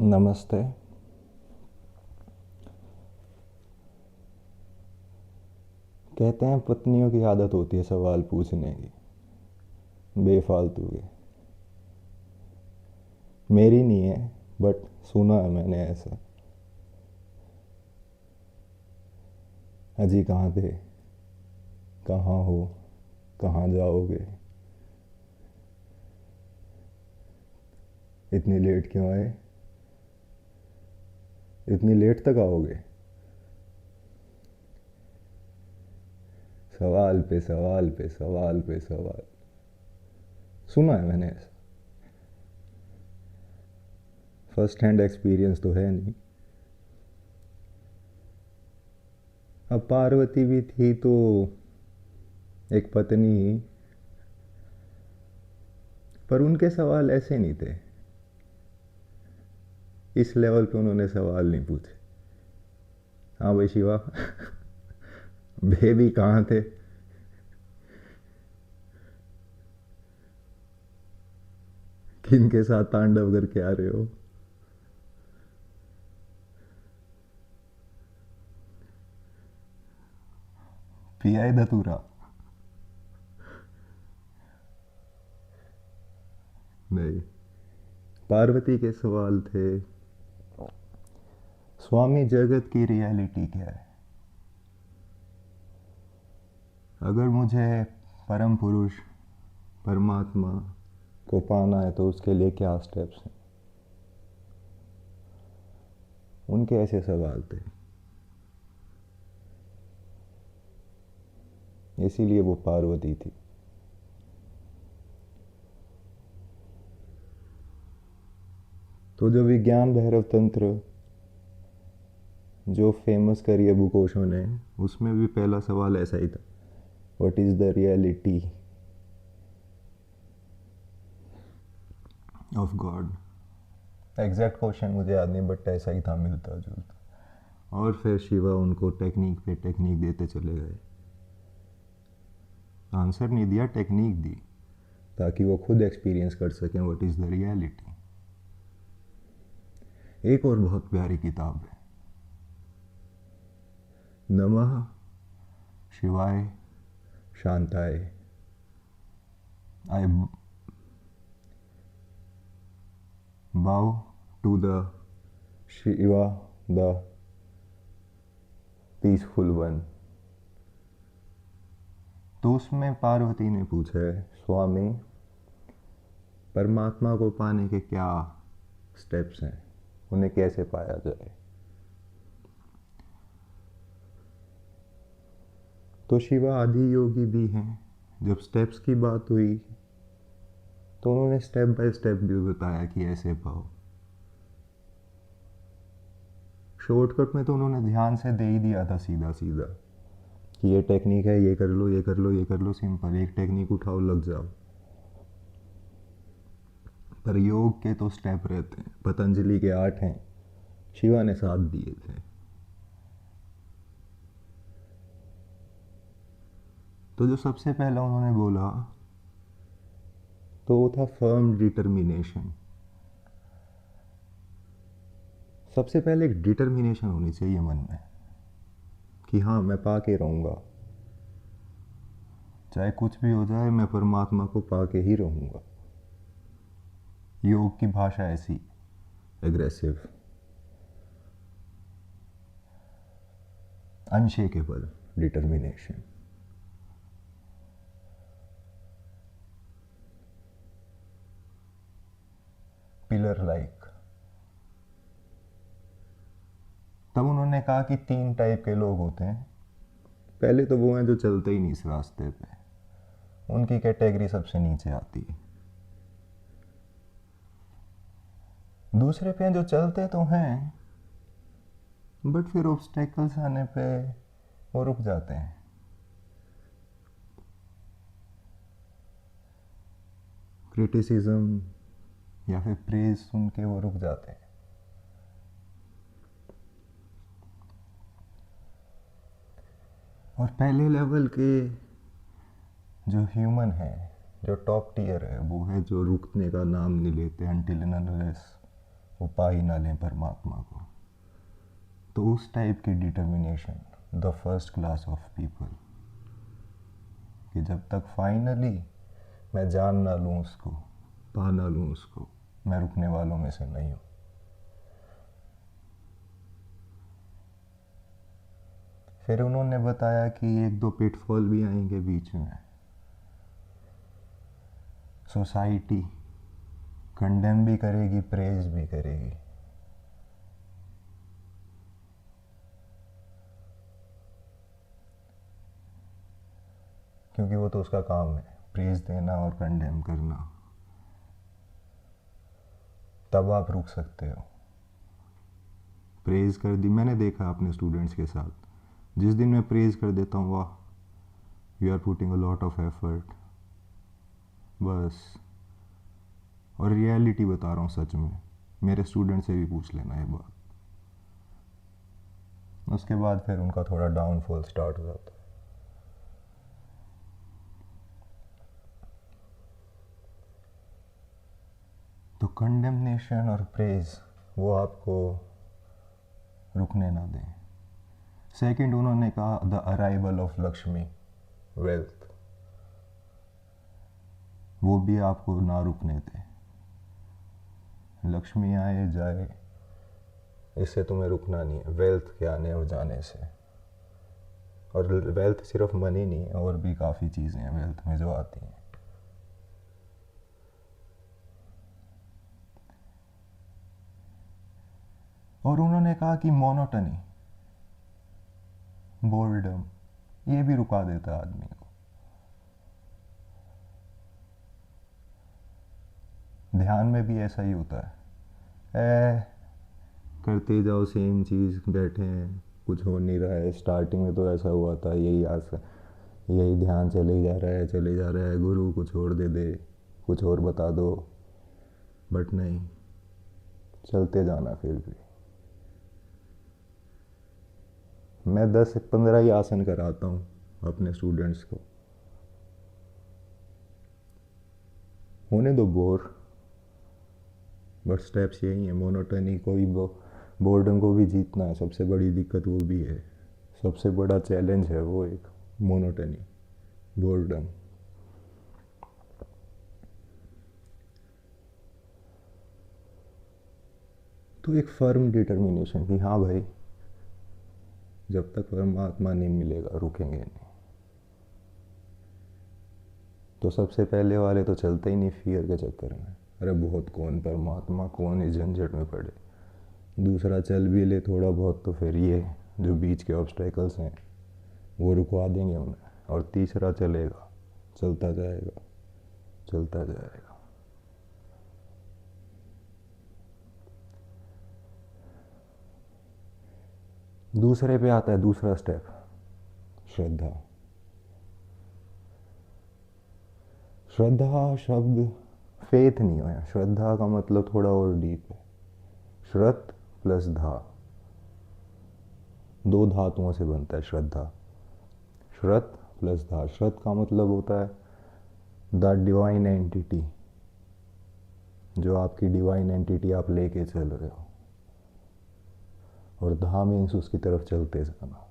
नमस्ते। कहते हैं पत्नियों की आदत होती है सवाल पूछने की, बेफालतू के। मेरी नहीं है, बट सुना है मैंने ऐसा। अजी कहाँ थे, कहाँ हो, कहाँ जाओगे, इतनी लेट क्यों आए, इतनी लेट तक आओगे। सवाल पे सवाल पे सवाल पे सवाल। सुना है मैंने ऐसा। फर्स्ट हैंड एक्सपीरियंस तो है नहीं। अब पार्वती भी थी तो एक पत्नी ही, पर उनके सवाल ऐसे नहीं थे। इस लेवल पे उन्होंने सवाल नहीं पूछे। हाँ भाई शिवा, बेबी कहाँ थे, किन के साथ तांडव करके आ रहे हो। पिया है धतूरा। नहीं, पार्वती के सवाल थे, स्वामी जगत की रियलिटी क्या है। अगर मुझे परम पुरुष परमात्मा को पाना है तो उसके लिए क्या स्टेप्स हैं। उनके ऐसे सवाल थे, इसीलिए वो पार्वती थी। तो जो विज्ञान भैरव तंत्र जो फेमस करी है बुकोशो ने, उसमें भी पहला सवाल ऐसा ही था, what is the reality of God. Exact question मुझे याद नहीं, बट ऐसा ही था, मिलता जुलता। और फिर शिवा उनको टेक्निक पे टेक्निक देते चले गए। आंसर नहीं दिया, टेक्निक दी, ताकि वो खुद एक्सपीरियंस कर सकें व्हाट इज़ द रियलिटी। एक और बहुत प्यारी किताब है, नमः शिवाय शांताय। I bow to the Shiva the peaceful one. तो उसमें पार्वती ने पूछा है, स्वामी परमात्मा को पाने के क्या स्टेप्स हैं, उन्हें कैसे पाया जाए। तो शिवा आदि योगी भी हैं। जब स्टेप्स की बात हुई तो उन्होंने स्टेप बाय स्टेप भी बताया कि ऐसे पाओ। शॉर्टकट में तो उन्होंने ध्यान से दे ही दिया था सीधा सीधा कि ये टेक्निक है, ये कर लो, ये कर लो, ये कर लो, सिंपल एक टेक्निक उठाओ, लग जाओ। पर योग के तो स्टेप रहते हैं, पतंजलि के 8 हैं, शिवा ने 7 दिए थे। तो जो सबसे पहला उन्होंने बोला तो वो था फर्म डिटर्मिनेशन। सबसे पहले एक डिटर्मिनेशन होनी चाहिए मन में कि हाँ मैं पा के रहूँगा, चाहे कुछ भी हो जाए मैं परमात्मा को पा के ही रहूँगा। योग की भाषा ऐसी, aggressive, unshakeable determination. Pillar like. तब उन्होंने कहा कि 3 टाइप के लोग होते हैं। पहले तो वो हैं जो चलते ही नहीं इस रास्ते पे, उनकी कैटेगरी सबसे नीचे आती है। दूसरे पे हैं जो चलते तो हैं, बट फिर ऑब्स्टेकल्स आने पे वो रुक जाते हैं। क्रिटिसिज्म या फिर प्रेज सुन के वो रुक जाते हैं। और पहले लेवल के जो ह्यूमन है, जो टॉप टियर है, वो है जो रुकने का नाम नहीं लेते until and unless वो पा ही ना लें परमात्मा को। तो उस टाइप की determination, the first class of people, कि जब तक फाइनली मैं जान ना लूँ उसको, पा ना लूँ उसको, मैं रुकने वालों में से नहीं हूँ। फिर उन्होंने बताया कि एक दो पिटफॉल भी आएंगे बीच में। सोसाइटी कंडेम भी करेगी, प्रेज भी करेगी। क्योंकि वो तो उसका काम है, प्रेज देना और कंडेम करना। तब आप रुक सकते हो। प्रेज कर दी, मैंने देखा अपने स्टूडेंट्स के साथ, जिस दिन मैं प्रेज कर देता हूँ, वाह you are putting a lot of effort, बस। और रियलिटी बता रहा हूँ, सच में, मेरे स्टूडेंट से भी पूछ लेना ये बात। उसके बाद फिर उनका थोड़ा डाउनफॉल स्टार्ट हो जाता है। तो कंडेमनेशन और प्रेज वो आपको रुकने ना दें। सेकंड, उन्होंने कहा the arrival of Lakshmi, wealth, वो भी आपको ना रुकने दें। लक्ष्मी आए जाए, इससे तुम्हें रुकना नहीं है, वेल्थ के आने और जाने से। और वेल्थ सिर्फ मनी नहीं है, और भी काफ़ी चीज़ें हैं वेल्थ में जो आती हैं। और उन्होंने कहा कि मोनोटनी, बोर्डम, ये भी रुका देता है आदमी को। ध्यान में भी ऐसा ही होता है, करते जाओ सेम चीज़, बैठे हैं, कुछ हो नहीं रहा है। स्टार्टिंग में तो ऐसा हुआ था, यही ध्यान चले जा रहा है, चले जा रहा है, गुरु कुछ और दे दे, कुछ और बता दो, बट नहीं, चलते जाना। फिर भी मैं 10 से 15 ही आसन कराता हूँ अपने स्टूडेंट्स को। होने दो बोर, बट स्टेप्स यही है। मोनोटनी को भी, बोर्डम को भी जीतना है। सबसे बड़ी दिक्कत वो भी है, सबसे बड़ा चैलेंज है वो, एक मोनोटनी, बोर्डम। तो एक फर्म डिटर्मिनेशन कि हाँ भाई, जब तक परमात्मा नहीं मिलेगा रुकेंगे नहीं। तो सबसे पहले वाले तो चलते ही नहीं फियर के चक्कर में, अरे बहुत, कौन परमात्मा, कौन इस झंझट में पड़े। दूसरा चल भी ले थोड़ा बहुत, तो फिर ये जो बीच के ऑब्स्टेकल्स हैं वो रुकवा देंगे उन्हें। और तीसरा चलेगा, चलता जाएगा, चलता जाएगा। दूसरे पे आता है दूसरा स्टेप, श्रद्धा। श्रद्धा शब्द फेथ नहीं है, श्रद्धा का मतलब थोड़ा और डीप है। श्रत प्लस धा, दो धातुओं से बनता है श्रद्धा। श्रत प्लस धा, श्रत का मतलब होता है द डिवाइन एंटिटी, जो आपकी डिवाइन एंटिटी आप लेके चल रहे हो। और धा मीन्स उसकी तरफ चलते जाना।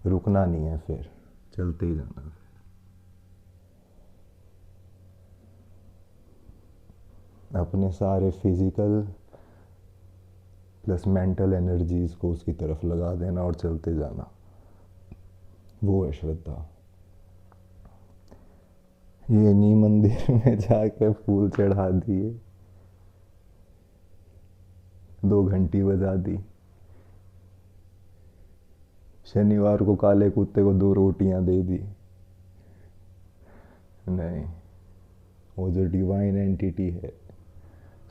रुकना नहीं है, फिर चलते ही जाना। अपने सारे फिजिकल प्लस मेंटल एनर्जीज को उसकी तरफ लगा देना और चलते जाना, वो है श्रद्धा। ये नहीं मंदिर में जाके फूल चढ़ा दिए, 2 घंटी बजा दी, शनिवार को काले कुत्ते को 2 रोटियां दे दी। नहीं, वो जो डिवाइन एंटिटी है,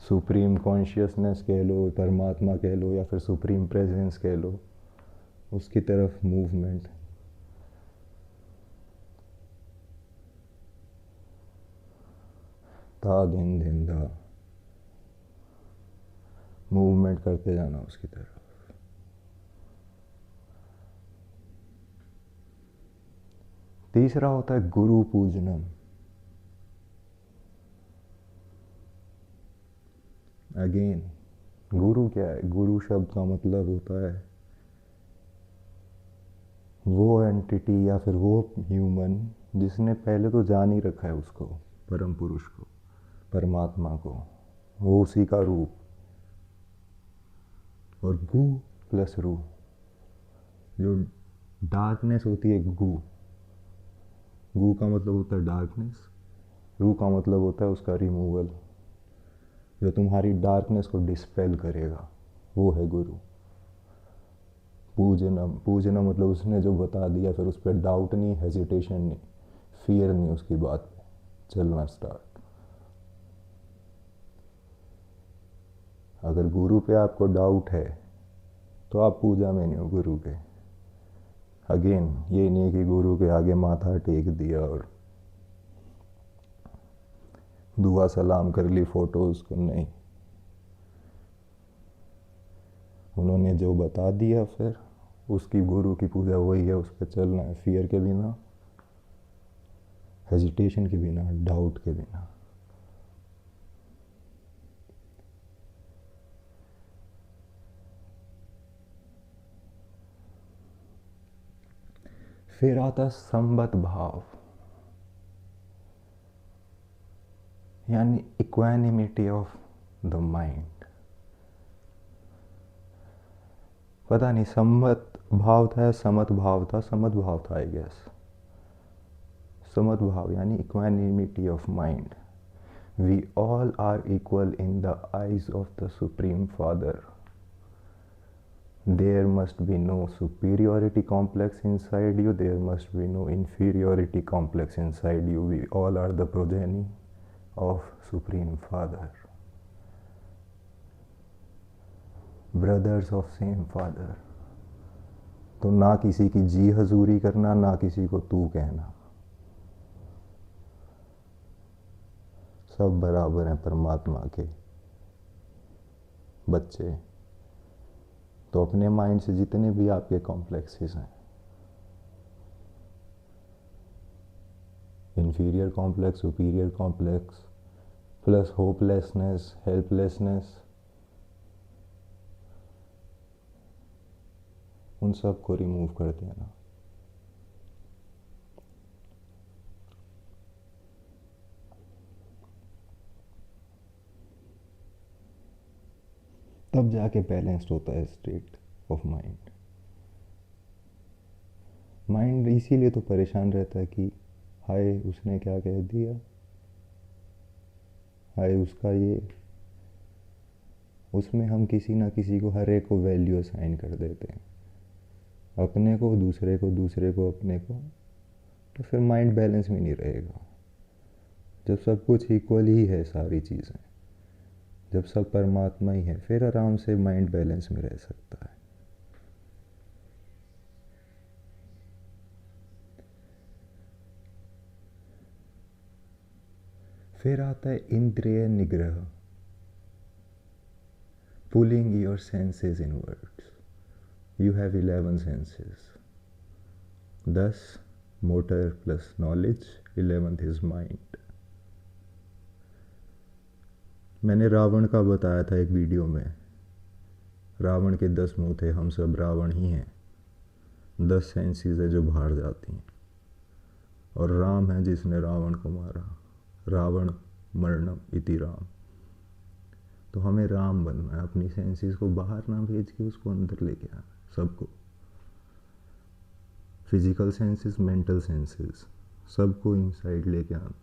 सुप्रीम कॉन्शियसनेस कह लो, परमात्मा कह लो, या फिर सुप्रीम प्रेजेंस कह लो, उसकी तरफ मूवमेंट। धा धिन धिन धा, मूवमेंट करते जाना उसकी तरफ। तीसरा होता है गुरु पूजनम। अगेन, गुरु क्या है? गुरु शब्द का मतलब होता है वो एंटिटी या फिर वो ह्यूमन जिसने पहले तो जान ही रखा है उसको, परम पुरुष को, परमात्मा को, वो उसी का रूप। और गु प्लस रू, जो डार्कनेस होती है, गु, गु का मतलब होता है डार्कनेस, रू का मतलब होता है उसका रिमूवल, जो तुम्हारी डार्कनेस को डिस्पेल करेगा, वो है गुरु। पूजना, पूजना मतलब उसने जो बता दिया, फिर उस पर डाउट नहीं, हेजिटेशन नहीं, फियर नहीं, उसकी बात पे चलना स्टार्ट। अगर गुरु पे आपको डाउट है तो आप पूजा में नहीं हो गुरु के। अगेन, ये नहीं कि गुरु के आगे माथा टेक दिया और दुआ सलाम कर ली फोटोज को, नहीं। उन्होंने जो बता दिया, फिर उसकी गुरु की पूजा वही है, उस पर चलना है, फियर के बिना, हेजिटेशन के बिना, डाउट के बिना। फिर आता संबत भाव, यानी इक्वानिमिटी ऑफ द माइंड। पता नहीं संबत भाव था या समत भाव था, समत भाव था आई गेस। समत भाव यानी equanimity of mind. We all are equal in the eyes of the supreme father. There must be no superiority complex inside you, there must be no inferiority complex inside you. We all are the progeny of Supreme Father, brothers of same Father. तो ना किसी की जी हजूरी करना, ना किसी को तू कहना, सब बराबर हैं परमात्मा के बच्चे। तो अपने माइंड से जितने भी आपके कॉम्प्लेक्सेस हैं, inferior complex, superior complex, plus hopelessness, helplessness, उन सब को रिमूव कर देना। तब जाके बैलेंस्ड होता है स्टेट ऑफ माइंड। माइंड इसीलिए तो परेशान रहता है कि हाय उसने क्या कह दिया, हाय उसका ये, उसमें हम किसी ना किसी को, हर एक को वैल्यू असाइन कर देते हैं, अपने को दूसरे को, दूसरे को अपने को। तो फिर माइंड बैलेंस में नहीं रहेगा। जब सब कुछ इक्वल ही है, सारी चीज़ें, जब सब परमात्मा ही है, फिर आराम से माइंड बैलेंस में रह सकता है। फिर आता है इंद्रिय निग्रह, pulling your senses inwards. You have 11 senses, 10 motor plus knowledge, 11th is mind. मैंने रावण का बताया था एक वीडियो में, रावण के 10 मुंह थे, हम सब रावण ही हैं। 10 सेंसेस है जो बाहर जाती हैं, और राम है जिसने रावण को मारा, रावण मरणम इति राम। तो हमें राम बनना है, अपनी सेंसेस को बाहर ना भेज के उसको अंदर लेके आना, सबको, फिजिकल सेंसेस, मेंटल सेंसेस, सबको इनसाइड लेके आना,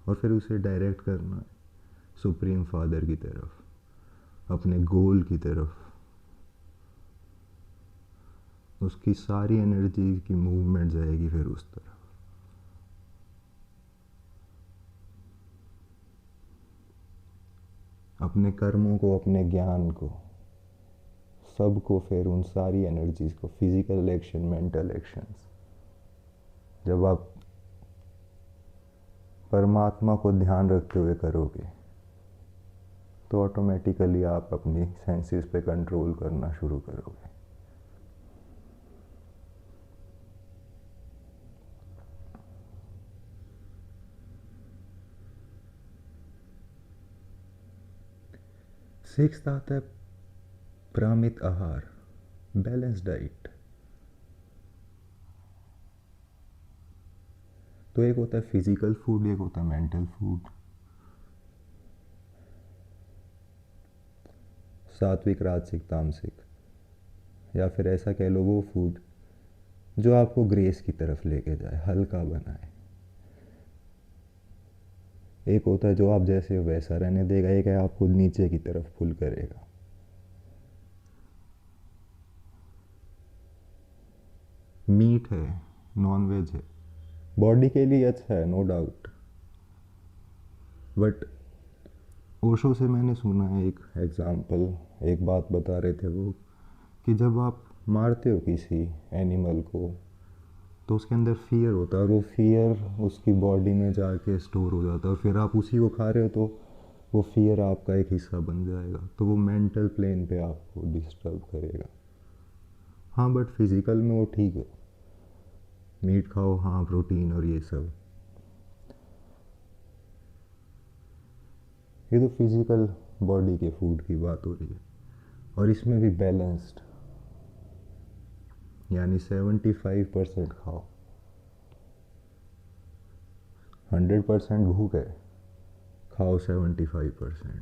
और फिर उसे डायरेक्ट करना है सुप्रीम फादर की तरफ, अपने गोल की तरफ। उसकी सारी एनर्जी की मूवमेंट जाएगी फिर उस तरफ। अपने कर्मों को, अपने ज्ञान को, सबको, फिर उन सारी एनर्जीज को, फिजिकल एक्शन, मेंटल एक्शंस, जब आप परमात्मा को ध्यान रखते हुए करोगे तो ऑटोमेटिकली आप अपनी सेंसेस पे कंट्रोल करना शुरू करोगे। सिक्स्थ आता है प्रामित आहार, बैलेंस डाइट। तो एक होता है फिजिकल फूड, एक होता है मेंटल फूड। सात्विक, राजसिक, तामसिक, या फिर ऐसा कह लो वो फूड जो आपको ग्रेस की तरफ लेके जाए, हल्का बनाए। एक होता है जो आप जैसे हो वैसा रहने देगा, एक है आपको नीचे की तरफ पुल करेगा। मीट है, नॉन वेज है, बॉडी के लिए अच्छा है, नो डाउट। बट ओशो से मैंने सुना है एक एग्जाम्पल, एक बात बता रहे थे वो, कि जब आप मारते हो किसी एनिमल को तो उसके अंदर फियर होता है, और वो फियर उसकी बॉडी में जाके स्टोर हो जाता है, और फिर आप उसी को खा रहे हो तो वो फियर आपका एक हिस्सा बन जाएगा, तो वो मेंटल प्लेन पे आपको डिस्टर्ब करेगा। हाँ, बट फिज़िकल में वो ठीक है, मीट खाओ, हाँ, प्रोटीन और ये सब। ये तो फिज़िकल बॉडी के फूड की बात हो रही है, और इसमें भी बैलेंस्ड, यानी 75% खाओ। 100% भूख है, खाओ 75%,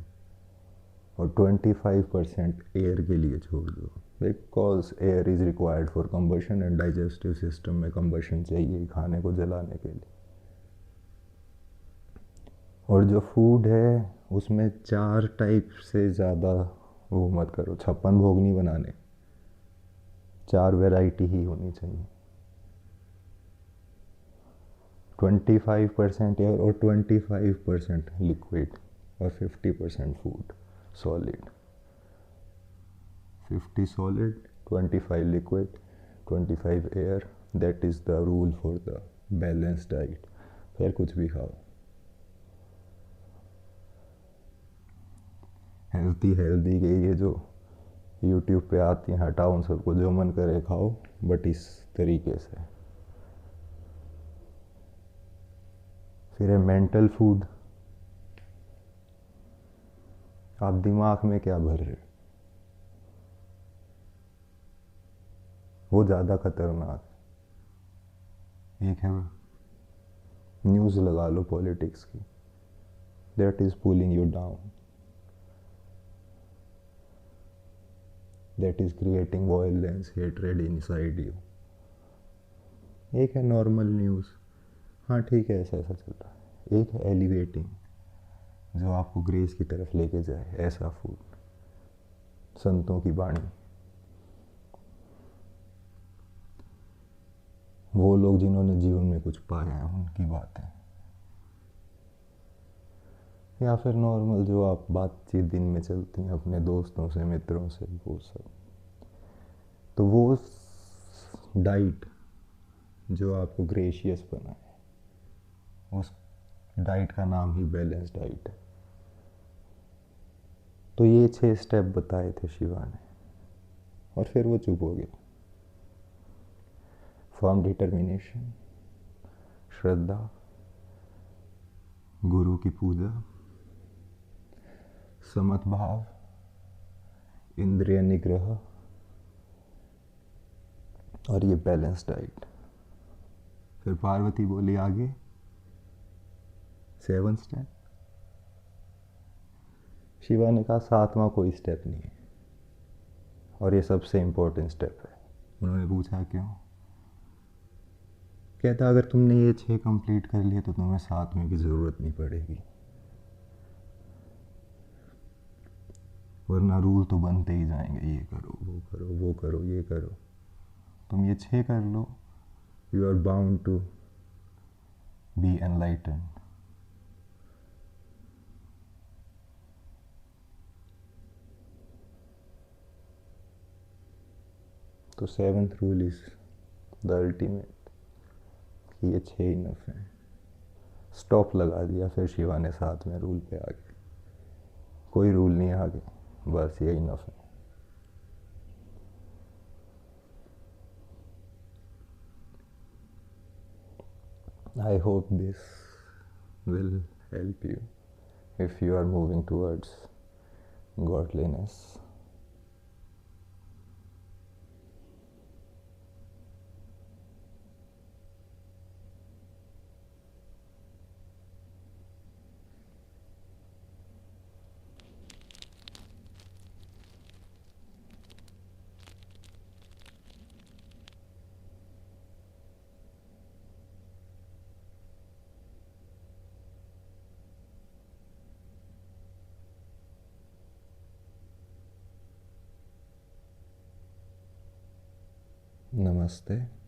और 25% एयर के लिए छोड़ दो, because air is required for combustion, and digestive system में कंबशन चाहिए खाने को जलाने के लिए। और जो फूड है उसमें 4 टाइप से ज़्यादा वो मत करो, 56 भोग नहीं बनाने, 4 वैरायटी ही होनी चाहिए। 25% एयर और 25% लिक्विड, और 50% food solid. 50 solid, 25 liquid, 25 air, that is the rule for the balance diet. फिर कुछ भी खाओ, हेल्दी हेल्दी के ये जो यूट्यूब पे आती हैं, हटाओ उन सबको, जो मन करे खाओ, बट इस तरीके से। फिर है मेंटल फूड। आप दिमाग में क्या भर रहे हो, वो ज़्यादा खतरनाक। एक है न्यूज़ लगा लो पॉलिटिक्स की, that is pulling you down, that is creating violence, hatred inside you. एक है नॉर्मल न्यूज़, हाँ ठीक है, ऐसा ऐसा चल रहा है। एक है एलिवेटिंग, जो आपको ग्रेस की तरफ लेके जाए, ऐसा फूड, संतों की वाणी। वो लोग जिन्होंने जीवन में कुछ पाया है उनकी बातें। या फिर नॉर्मल जो आप बातचीत दिन में चलती हैं अपने दोस्तों से, मित्रों से, वो सब। तो वो डाइट जो आपको ग्रेशियस बनाए, उस डाइट का नाम ही बैलेंस डाइट है। तो ये 6 स्टेप बताए थे शिवा ने, और फिर वो चुप हो गया। फर्म डिटर्मिनेशन, श्रद्धा, गुरु की पूजा, समत भाव, इंद्रिय निग्रह, और ये बैलेंस डाइट। फिर पार्वती बोली आगे 7 स्टेप। शिवा ने कहा 7वां कोई स्टेप नहीं है, और ये सबसे इम्पोर्टेंट स्टेप है। उन्होंने पूछा क्यों? कहता अगर तुमने ये 6 कंप्लीट कर लिए तो तुम्हें 7वें की ज़रूरत नहीं पड़ेगी, वरना रूल तो बनते ही जाएंगे, ये करो, वो करो, वो करो, ये करो। तुम ये 6 कर लो, you are bound to be enlighten. तो 7th rule is the ultimate, ये 6 इनफ हैं। स्टॉप लगा दिया फिर शिवा ने 7वें रूल पे आगे, कोई रूल नहीं है आगे, बस ये इनफ है। I hope this will help you if you are moving towards godliness. नमस्ते।